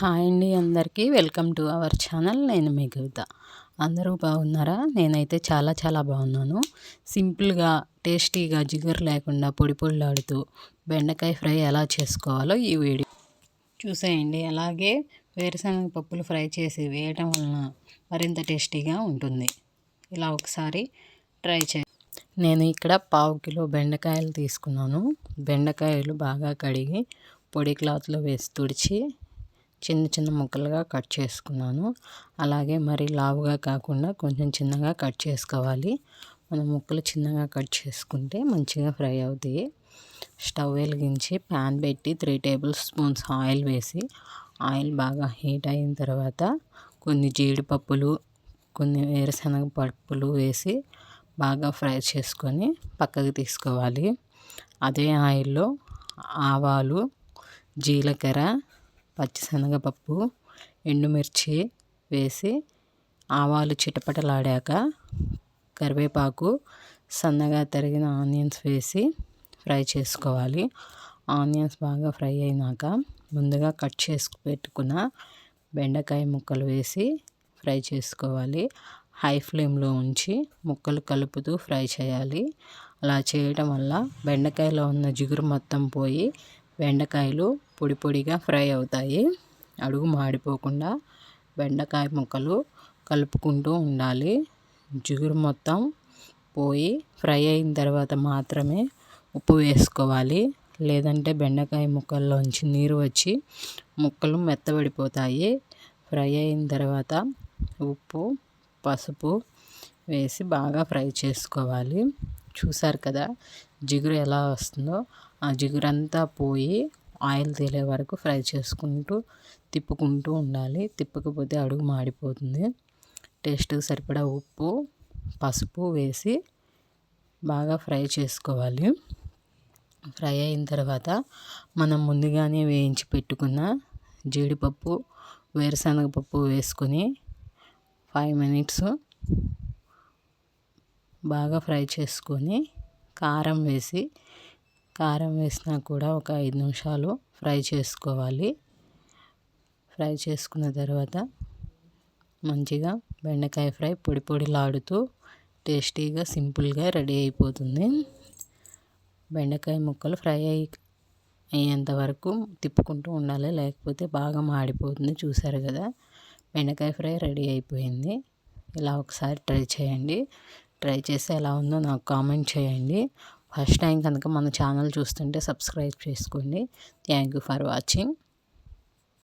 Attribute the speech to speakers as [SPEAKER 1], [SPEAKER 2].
[SPEAKER 1] Hi అండి, అందరికీ welcome to our channel. నేను మీ కవిత. అందరూ బాగున్నారా? నేనైతే చాలా బాగున్నాను. సింపుల్గా టేస్టీగా జిగురు లేకుండా పొడి పొడిలాడుతూ బెండకాయ ఫ్రై ఎలా చేసుకోవాలో ఈ వీడియో చూసేయండి. అలాగే వేరుశనగ పప్పులు ఫ్రై చేసి వేయటం వలన మరింత టేస్టీగా ఉంటుంది. ఇలా ఒకసారి ట్రై చేయండి. నేను ఇక్కడ 1/2 కిలో బెండకాయలు తీసుకున్నాను. బెండకాయలు బాగా కడిగి పొడి క్లాత్లో వేసి తుడిచి చిన్న ముక్కలుగా కట్ చేసుకున్నాను. అలాగే మరి లావుగా కాకుండా కొంచెం చిన్నగా కట్ చేసుకోవాలి. మనం ముక్కలు చిన్నగా కట్ చేసుకుంటే మంచిగా ఫ్రై అవుతాయి. స్టవ్ వెలిగించి ప్యాన్ పెట్టి 3 టేబుల్ స్పూన్స్ ఆయిల్ వేసి ఆయిల్ బాగా హీట్ అయిన తర్వాత కొన్ని జీడిపప్పులు, కొన్ని వేరుశనగ పప్పులు వేసి బాగా ఫ్రై చేసుకొని పక్కకు తీసుకోవాలి. అదే ఆయిల్లో ఆవాలు, జీలకర్ర, పచ్చిశనగపప్పు, ఎండుమిర్చి వేసి ఆవాలు చిటపటలాడాక కరివేపాకు, సన్నగా తరిగిన ఆనియన్స్ వేసి ఫ్రై చేసుకోవాలి. ఆనియన్స్ బాగా ఫ్రై అయినాక ముందుగా కట్ చేసి పెట్టుకున్న బెండకాయ ముక్కలు వేసి ఫ్రై చేసుకోవాలి. హై ఫ్లేమ్లో ఉంచి ముక్కలు కలుపుతూ ఫ్రై చేయాలి. అలా చేయడం వల్ల బెండకాయలో ఉన్న జిగురు మొత్తం పోయి బెండకాయలు పొడిగా ఫ్రై అవుతాయి. అడుగు మాడిపోకుండా బెండకాయ ముక్కలు కలుపుకుంటూ ఉండాలి. జిగురు మొత్తం పోయి ఫ్రై అయిన తర్వాత మాత్రమే ఉప్పు వేసుకోవాలి. లేదంటే బెండకాయ ముక్కల్లోంచి నీరు వచ్చి ముక్కలు మెత్తబడిపోతాయి. ఫ్రై అయిన తర్వాత ఉప్పు, పసుపు వేసి బాగా ఫ్రై చేసుకోవాలి. చూసారు కదా జిగురు ఎలా వస్తుందో. ఆ జిగురంతా పోయి ఆయిల్ తేలే వరకు ఫ్రై చేసుకుంటూ తిప్పుకుంటూ ఉండాలి. తిప్పకపోతే అడుగు మాడిపోతుంది. టేస్ట్కి సరిపడా ఉప్పు, పసుపు వేసి బాగా ఫ్రై చేసుకోవాలి. ఫ్రై అయిన తర్వాత మనం ముందుగానే వేయించి పెట్టుకున్న జీడిపప్పు, వేరుశనగపప్పు వేసుకొని 5 మినిట్స్ బాగా ఫ్రై చేసుకొని కారం వేసినా కూడా ఒక 5 నిమిషాలు ఫ్రై చేసుకోవాలి. ఫ్రై చేసుకున్న తర్వాత మంచిగా బెండకాయ ఫ్రై పొడిలాడుతూ టేస్టీగా సింపుల్గా రెడీ అయిపోతుంది. బెండకాయ ముక్కలు ఫ్రై అయ్యేంత వరకు తిప్పుకుంటూ ఉండాలి, లేకపోతే బాగా మాడిపోతుంది. చూసారు కదా బెండకాయ ఫ్రై రెడీ అయిపోయింది. ఇలా ఒకసారి ట్రై చేయండి. ట్రై చేసి ఎలా ఉందో నాకు కామెంట్ చేయండి. ఫస్ట్ టైం కనుక మన ఛానల్ చూస్తుంటే సబ్స్క్రైబ్ చేసుకోండి. Thank you for watching.